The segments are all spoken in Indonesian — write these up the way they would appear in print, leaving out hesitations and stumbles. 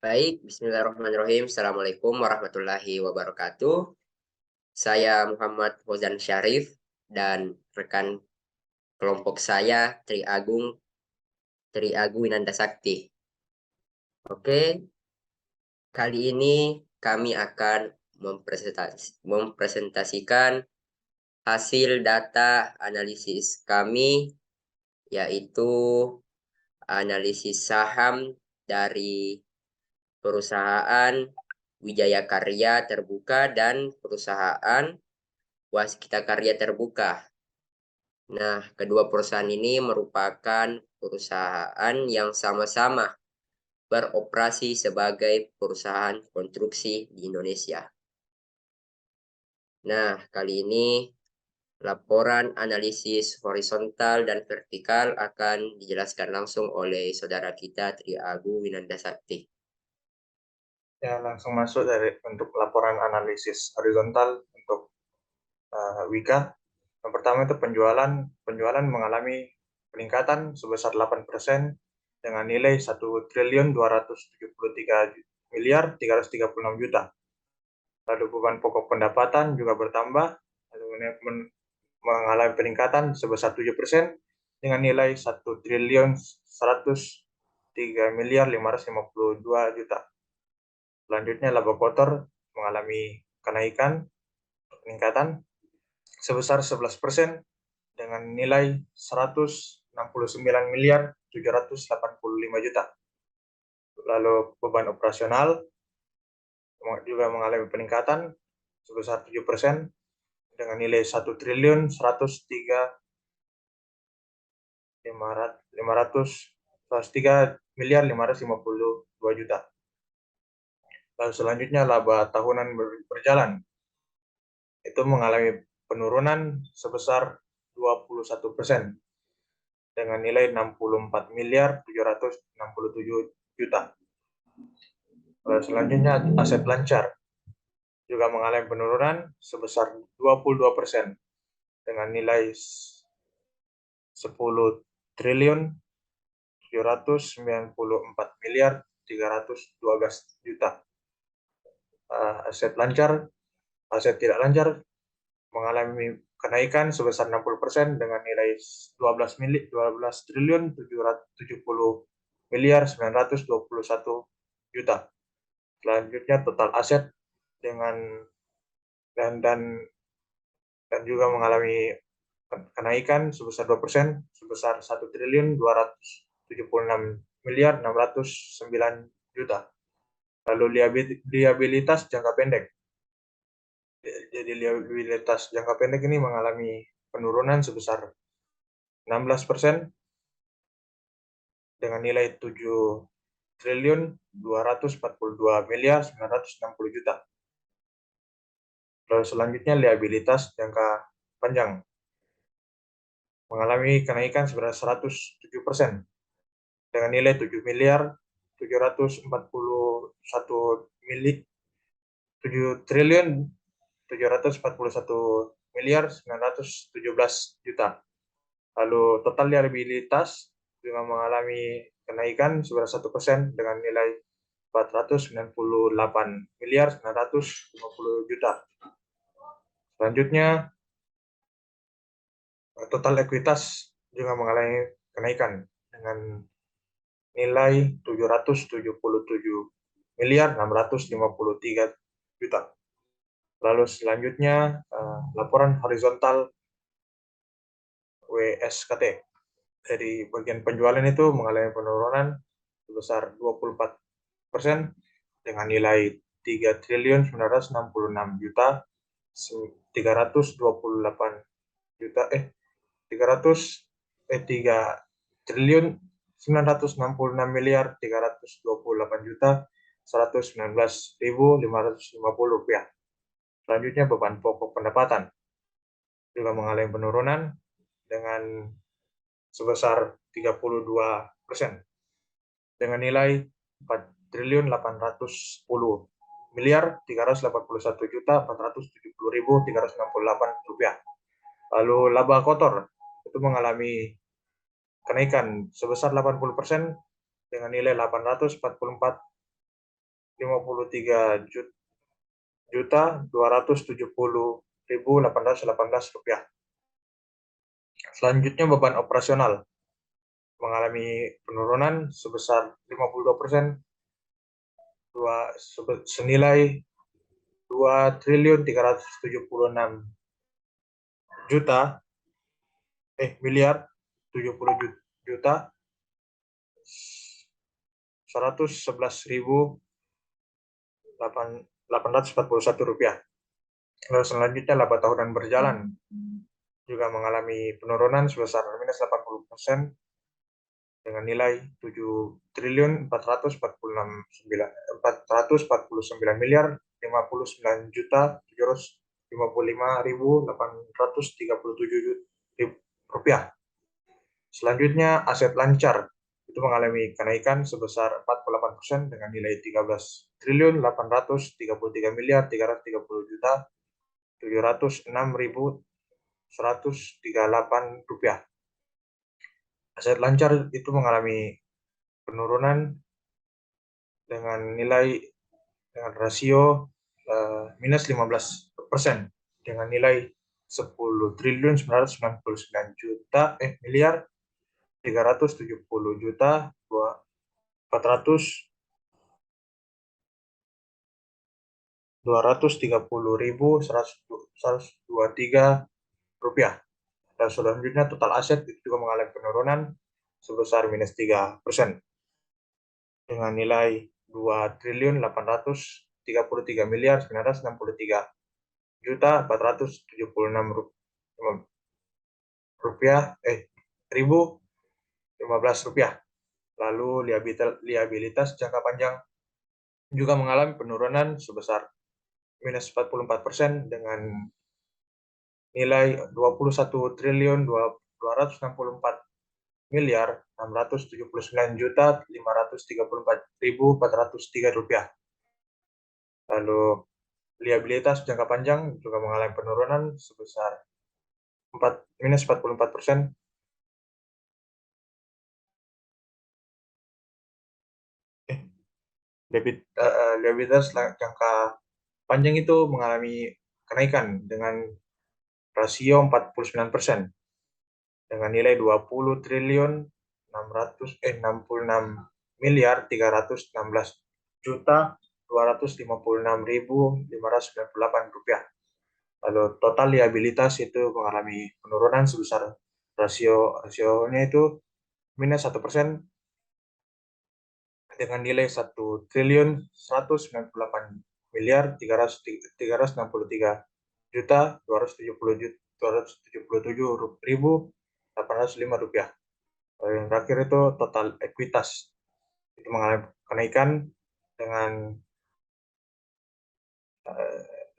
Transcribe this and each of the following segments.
Baik, bismillahirrahmanirrahim. Assalamualaikum warahmatullahi wabarakatuh. Saya Muhammad Fauzan Syarif dan rekan kelompok saya Tri Agung Winanda Sakti. Oke, kali ini kami akan mempresentasikan hasil data analisis kami, yaitu analisis saham dari perusahaan Wijaya Karya Terbuka dan perusahaan Waskita Karya Terbuka. Nah, kedua perusahaan ini merupakan perusahaan yang sama-sama beroperasi sebagai perusahaan konstruksi di Indonesia. Nah, kali ini laporan analisis horizontal dan vertikal akan dijelaskan langsung oleh saudara kita Tri Agung Winanda Sakti. Ya, langsung masuk untuk laporan analisis horizontal untuk Wika. Yang pertama itu penjualan mengalami peningkatan sebesar 8% dengan nilai 1.273.336 juta. Lalu beban pokok pendapatan juga bertambah, mengalami peningkatan sebesar 7% dengan nilai 1.103.552.000.000. Selanjutnya laba kotor mengalami peningkatan sebesar 11% dengan nilai 169.785.000.000. Lalu beban operasional juga mengalami peningkatan sebesar 7% dengan nilai 1.503.552.000.000. Lalu selanjutnya laba tahunan berjalan itu mengalami penurunan sebesar 21% dengan nilai 64.767.000.000. Lalu selanjutnya aset lancar juga mengalami penurunan sebesar 22% dengan nilai 10.794.312.000.000. Aset tidak lancar mengalami kenaikan sebesar 60% dengan nilai 12.770.921.000.000. Selanjutnya total aset dan juga mengalami kenaikan sebesar 2% sebesar 1.276.609.000.000. Lalu liabilitas jangka pendek. Jadi liabilitas jangka pendek ini mengalami penurunan sebesar 16% dengan nilai 7.242.960.000.000. Lalu selanjutnya liabilitas jangka panjang mengalami kenaikan sebesar 107% dengan nilai 7.741.917.000.000. Lalu total liabilitas juga mengalami kenaikan sebesar 1% dengan nilai 498.950.000.000. Selanjutnya total ekuitas juga mengalami kenaikan dengan nilai 777.653.000.000. Lalu selanjutnya laporan horizontal WSKT. Dari bagian penjualan itu mengalami penurunan sebesar 24% dengan nilai 3.996.319.119.550 rupiah. Selanjutnya beban pokok pendapatan juga mengalami penurunan dengan sebesar 32% dengan nilai 4.810.381.470.368 rupiah. Lalu laba kotor itu mengalami kenaikan sebesar 80% dengan nilai Rp53.270.818 Selanjutnya beban operasional mengalami penurunan sebesar 52%, senilai 2.111.841 rupiah. Lalu selanjutnya laba tahunan berjalan juga mengalami penurunan sebesar minus 80% dengan nilai 7.449.755.837 rupiah. Selanjutnya aset lancar itu mengalami kenaikan sebesar 48% dengan nilai 13.833.336.138 rupiah. Aset lancar itu mengalami penurunan dengan rasio minus 15% dengan nilai 10.999.430.230.123 rupiah. Dan selanjutnya total aset itu juga mengalami penurunan sebesar minus 3% dengan nilai 2.833.963.476 rupiah, rupiah. Lalu liabilitas jangka panjang juga mengalami penurunan sebesar minus 44% dengan nilai 21.249.679.534.403 rupiah. Lalu liabilitas jangka panjang juga mengalami penurunan sebesar minus 44%. Liabilitas jangka panjang itu mengalami kenaikan dengan rasio 49% dengan nilai 20.366.256.598 rupiah. Lalu total liabilitas itu mengalami penurunan sebesar rasionya itu minus 1% dengan nilai 1.198.377.277.805 rupiah. Yang terakhir itu total ekuitas itu mengalami kenaikan dengan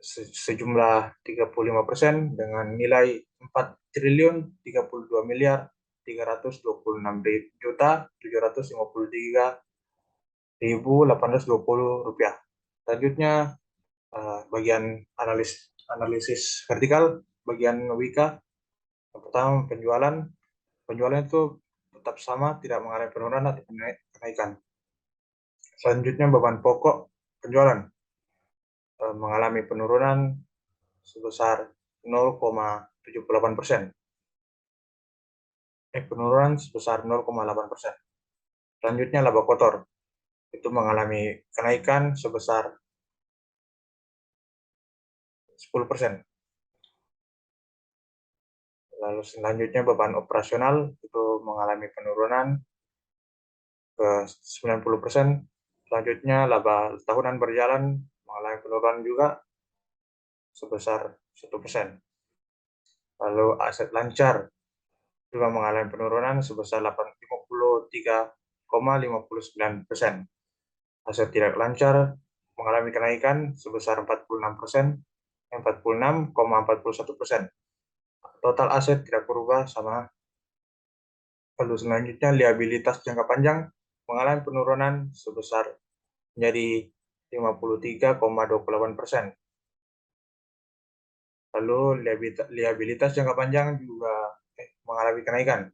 sejumlah 35% dengan nilai 4.032.753.820 rupiah. Selanjutnya bagian analisis vertikal, bagian Wika. Yang pertama penjualan itu tetap sama, tidak mengalami penurunan atau kenaikan. Selanjutnya beban pokok penjualan mengalami penurunan sebesar 0,78%. Penurunan sebesar 0,8%. Selanjutnya laba kotor itu mengalami kenaikan sebesar 10%. Lalu selanjutnya beban operasional itu mengalami penurunan ke 90%. Selanjutnya laba tahunan berjalan mengalami penurunan juga sebesar 1%. Lalu aset lancar juga mengalami penurunan sebesar 53,59%. Aset tidak lancar mengalami kenaikan sebesar 46%, 46,41%. Total aset tidak berubah sama. Lalu selanjutnya liabilitas jangka panjang mengalami penurunan sebesar menjadi 53,28%. Lalu liabilitas jangka panjang juga mengalami kenaikan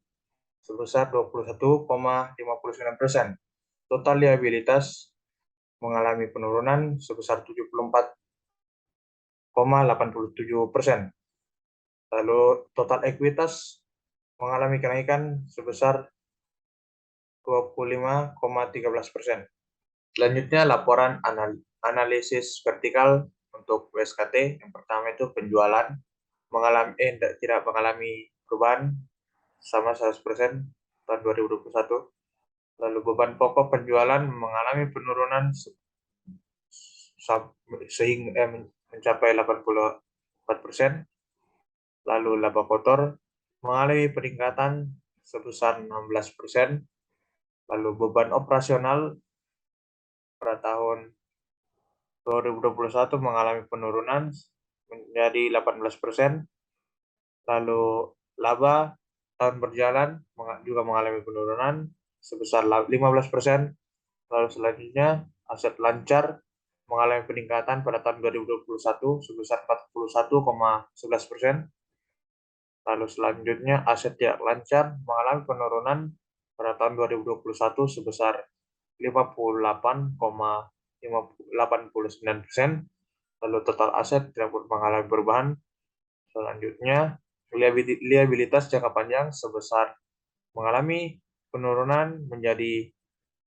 sebesar 21,59%. Total liabilitas mengalami penurunan sebesar 74,87%. Lalu total ekuitas mengalami kenaikan sebesar 25,13%. Selanjutnya laporan analisis vertikal untuk WSKT. Yang pertama itu penjualan tidak mengalami perubahan sama 100% tahun 2021. Lalu beban pokok penjualan mengalami penurunan sehingga mencapai 84%. Lalu laba kotor mengalami peningkatan sebesar 16%. Lalu beban operasional pada tahun 2021 mengalami penurunan menjadi 18%. Lalu laba tahun berjalan juga mengalami penurunan sebesar 15%. Lalu selanjutnya aset lancar mengalami peningkatan pada tahun 2021 sebesar 41,11%. Lalu selanjutnya aset tidak lancar mengalami penurunan pada tahun 2021 sebesar 58,89%. Lalu total aset tidak mengalami perubahan. Selanjutnya liabilitas jangka panjang sebesar mengalami penurunan menjadi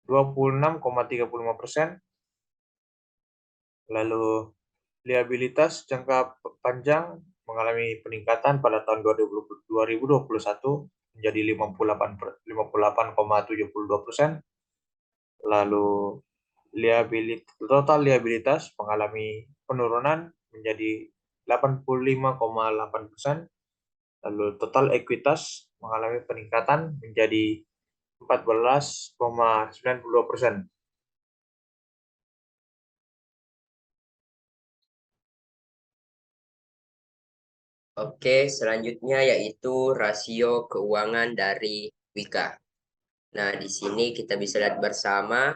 26,35%. Lalu liabilitas jangka panjang mengalami peningkatan pada tahun 2021 menjadi 58,72%. Lalu total liabilitas mengalami penurunan menjadi 85,8%. Lalu total ekuitas mengalami peningkatan menjadi 14,92%. Oke, selanjutnya yaitu rasio keuangan dari Wika. Nah, di sini kita bisa lihat bersama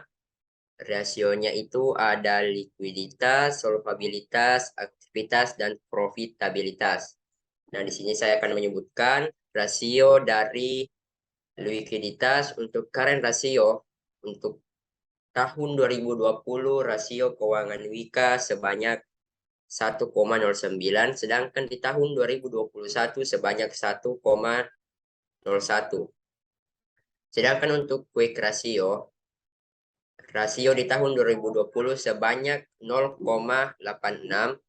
rasionya itu ada likuiditas, solvabilitas, aktivitas, dan profitabilitas. Nah, di sini saya akan menyebutkan rasio dari likuiditas untuk current ratio untuk tahun 2020 rasio keuangan Wika sebanyak 1,09, sedangkan di tahun 2021 sebanyak 1,01. Sedangkan untuk quick ratio di tahun 2020 sebanyak 0,86,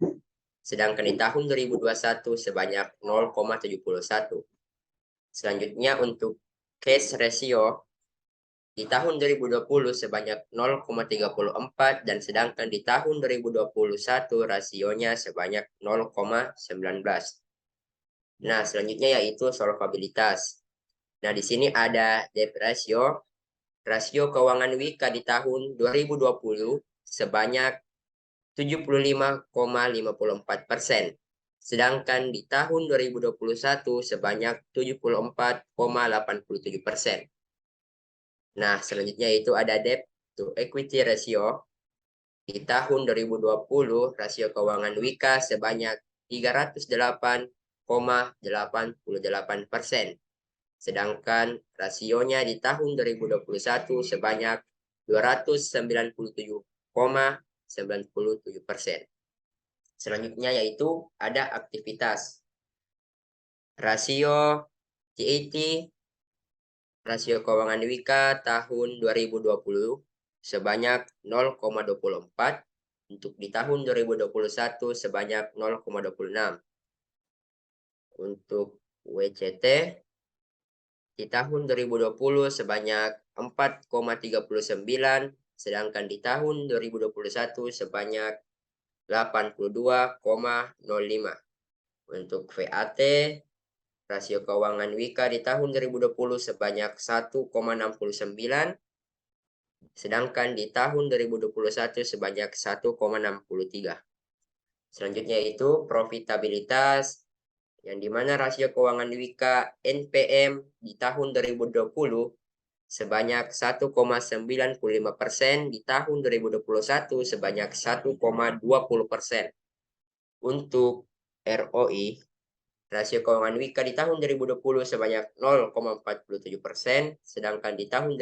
sedangkan di tahun 2021 sebanyak 0,71. Selanjutnya untuk cash ratio di tahun 2020 sebanyak 0,34 dan sedangkan di tahun 2021 rasionya sebanyak 0,19. Nah, selanjutnya yaitu solvabilitas. Nah, di sini ada debt ratio. Rasio keuangan Wika di tahun 2020 sebanyak 75,54%. Sedangkan di tahun 2021 sebanyak 74,87%. Nah, selanjutnya itu ada debt to equity ratio. Di tahun 2020 rasio keuangan Wika sebanyak 308,88%. Sedangkan rasionya di tahun 2021 sebanyak 297,97%. Selanjutnya yaitu ada aktivitas. Rasio GAT, rasio keuangan Wika tahun 2020 sebanyak 0,24, untuk di tahun 2021 sebanyak 0,26. Untuk WCT di tahun 2020 sebanyak 4,39, sedangkan di tahun 2021 sebanyak 82,05. Untuk VAT, rasio keuangan Wika di tahun 2020 sebanyak 1,69, sedangkan di tahun 2021 sebanyak 1,63. Selanjutnya itu profitabilitas, yang dimana rasio keuangan Wika NPM di tahun 2020 sebanyak 1,95%, di tahun 2021 sebanyak 1,20%. Untuk ROI, rasio keuangan Wika di tahun 2020 sebanyak 0,47%, sedangkan di tahun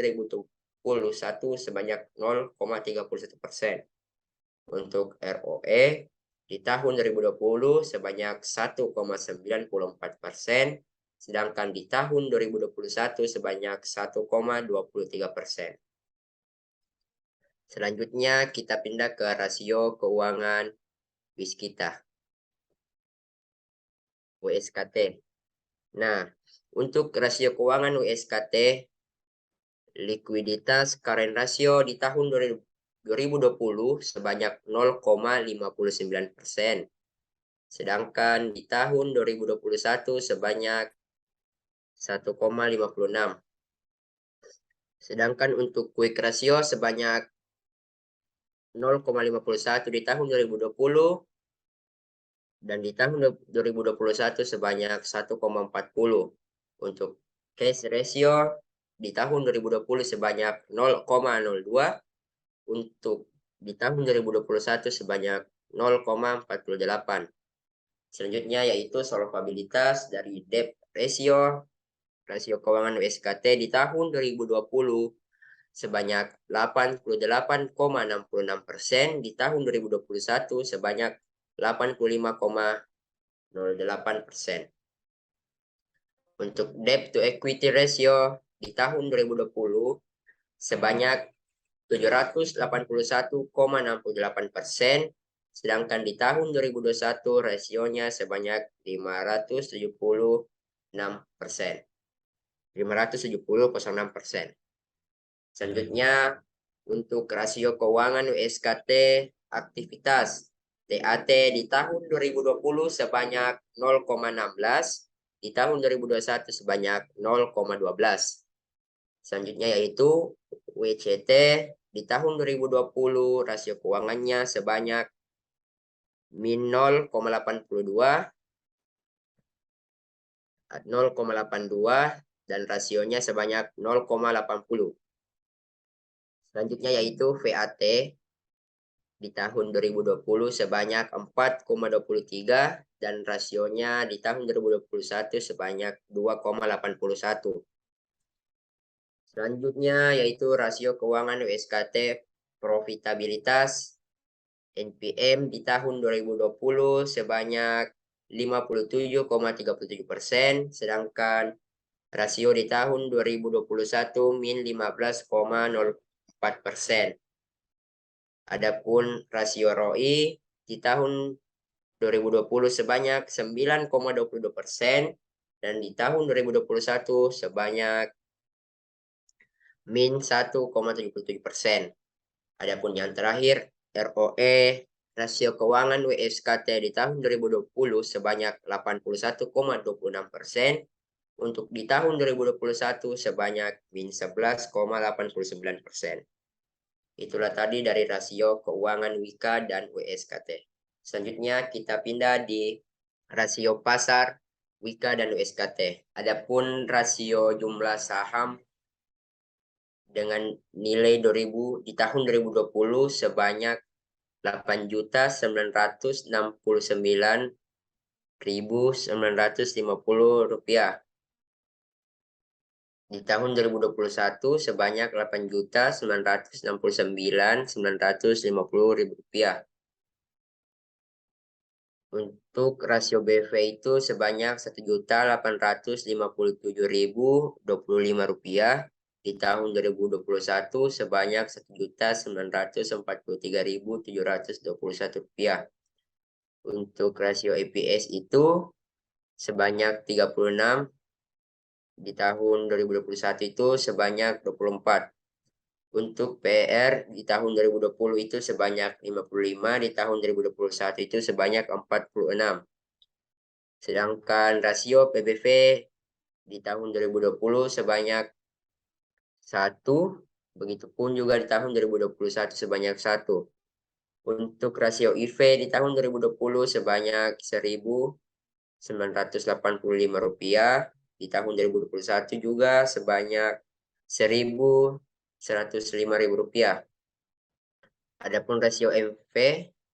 sebanyak 0,31%. Untuk ROE di tahun 2020 sebanyak 1,94%, sedangkan di tahun 2021 sebanyak 1,23%. Selanjutnya kita pindah ke rasio keuangan WIS kita, WSKT. Nah, untuk rasio keuangan WSKT, likuiditas current ratio di tahun 2020 sebanyak 0,59%. Sedangkan di tahun 2021 sebanyak 1,56. Sedangkan untuk quick ratio sebanyak 0,51 di tahun 2020 dan di tahun 2021 sebanyak 1,40. Untuk cash ratio di tahun 2020 sebanyak 0,02, untuk di tahun 2021 sebanyak 0,48. Selanjutnya yaitu solvabilitas dari debt ratio, rasio keuangan WSKT di tahun 2020 sebanyak 88,66%, di tahun 2021 sebanyak 85,08%. Untuk debt to equity ratio di tahun 2020 sebanyak 781,68%, sedangkan di tahun 2021 rasionya sebanyak 570,06%. Selanjutnya, untuk rasio keuangan WSKT aktivitas TAT di tahun 2020 sebanyak 0,16, di tahun 2021 sebanyak 0,12. Selanjutnya yaitu WCT di tahun 2020 rasio keuangannya sebanyak min 0,82 dan rasionya sebanyak 0,80. Selanjutnya yaitu VAT di tahun 2020 sebanyak 4,23 dan rasionya di tahun 2021 sebanyak 2,81. Selanjutnya yaitu rasio keuangan WSKT profitabilitas NPM di tahun 2020 sebanyak 57,37%, sedangkan rasio di tahun 2021 min 15,04%. Adapun rasio ROI di tahun 2020 sebanyak 9,22% dan di tahun 2021 sebanyak min 1,77%. Adapun yang terakhir, ROE rasio keuangan WSKT di tahun 2020 sebanyak 81,26%, untuk di tahun 2021 sebanyak min 11,89%. Itulah tadi dari rasio keuangan WIKA dan WSKT. Selanjutnya kita pindah di rasio pasar WIKA dan WSKT. Adapun rasio jumlah saham dengan nilai 2000 di tahun 2020 sebanyak 8.069.950 rupiah. Di tahun 2021 sebanyak 8.969.950 rupiah. Untuk rasio BV itu sebanyak 1.857.025 rupiah. Di tahun 2021 sebanyak 1.943.721 rupiah. Untuk rasio EPS itu sebanyak 36, di tahun 2021 itu sebanyak 24. Untuk PR di tahun 2020 itu sebanyak 55, di tahun 2021 itu sebanyak 46. Sedangkan rasio PBV di tahun 2020 sebanyak 1, begitupun juga di tahun 2021 sebanyak 1. Untuk rasio IV di tahun 2020 sebanyak 1.985 rupiah, di tahun 2021 juga sebanyak 1.105.000 rupiah. Adapun rasio MV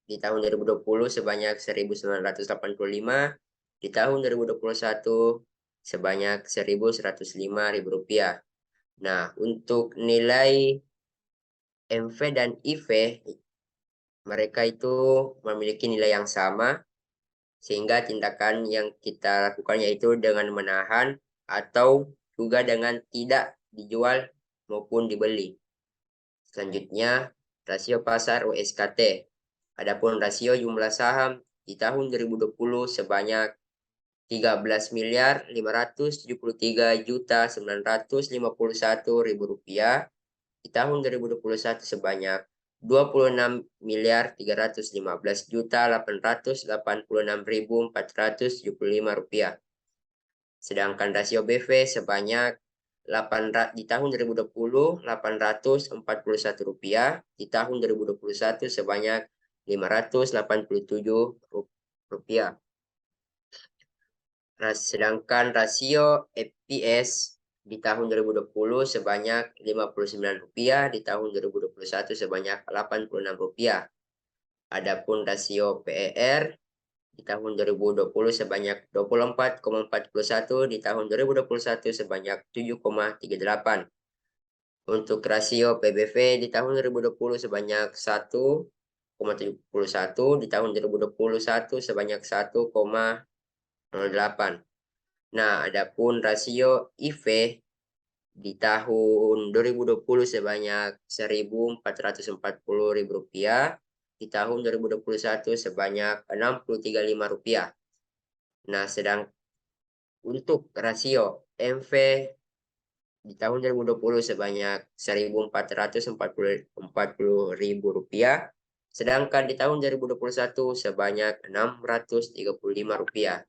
di tahun 2020 sebanyak 1.985, di tahun 2021 sebanyak 1.105.000 rupiah. Nah, untuk nilai MV dan IV mereka itu memiliki nilai yang sama, sehingga tindakan yang kita lakukan yaitu dengan menahan atau juga dengan tidak dijual maupun dibeli. Selanjutnya, rasio pasar USKT. Adapun rasio jumlah saham di tahun 2020 sebanyak 13.573.951.000 rupiah. Di tahun 2021 sebanyak 26.315.886.475 rupiah. Sedangkan rasio BV sebanyak di tahun 2020 841 rupiah, di tahun 2021 sebanyak 587 rupiah. Sedangkan rasio EPS di tahun 2020 sebanyak 59 rupiah, di tahun 2021 sebanyak 86 rupiah. Adapun rasio PER di tahun 2020 sebanyak 24,41, di tahun 2021 sebanyak 7,38. Untuk rasio PBV di tahun 2020 sebanyak 1,71, di tahun 2021 sebanyak 1,08. Nah, adapun rasio IV di tahun 2020 sebanyak 1.440.000 rupiah, di tahun 2021 sebanyak 63,5 rupiah. Nah, sedang untuk rasio MV di tahun 2020 sebanyak 1.440.000 rupiah, sedangkan di tahun 2021 sebanyak 635 rupiah.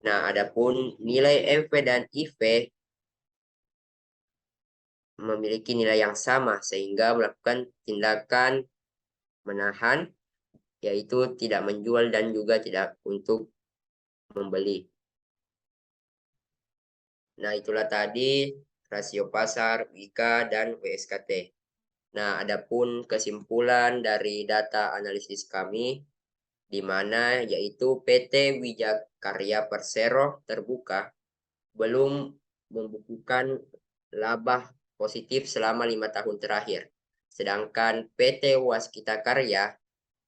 Nah, adapun nilai MV dan IV memiliki nilai yang sama sehingga melakukan tindakan menahan, yaitu tidak menjual dan juga tidak untuk membeli. Nah, itulah tadi rasio pasar, WIKA, dan WSKT. Nah, adapun kesimpulan dari data analisis kami, di mana yaitu PT Wijakarya Persero terbuka belum membukukan laba positif selama 5 tahun terakhir. Sedangkan PT Waskita Karya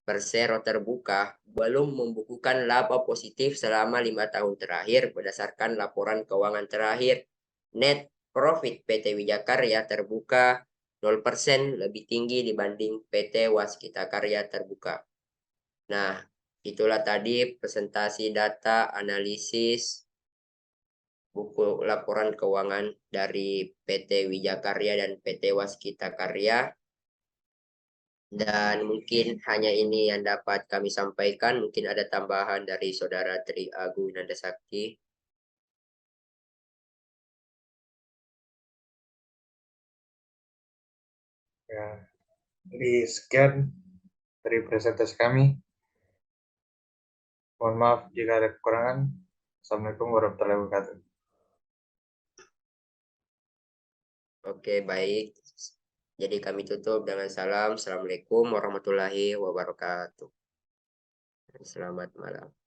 Persero terbuka belum membukukan laba positif selama 5 tahun terakhir berdasarkan laporan keuangan terakhir. Net profit PT Wijakarya terbuka 0% lebih tinggi dibanding PT Waskita Karya terbuka. Nah, itulah tadi presentasi data analisis buku laporan keuangan dari PT Wijakarya dan PT Waskita Karya. Dan mungkin hanya ini yang dapat kami sampaikan. Mungkin ada tambahan dari Saudara Tri Agung Winanda Sakti. Ya, jadi sekian dari presentasi kami. Mohon maaf jika ada kekurangan. Assalamualaikum warahmatullahi wabarakatuh. Oke, baik. Jadi kami tutup dengan salam. Assalamualaikum warahmatullahi wabarakatuh. Selamat malam.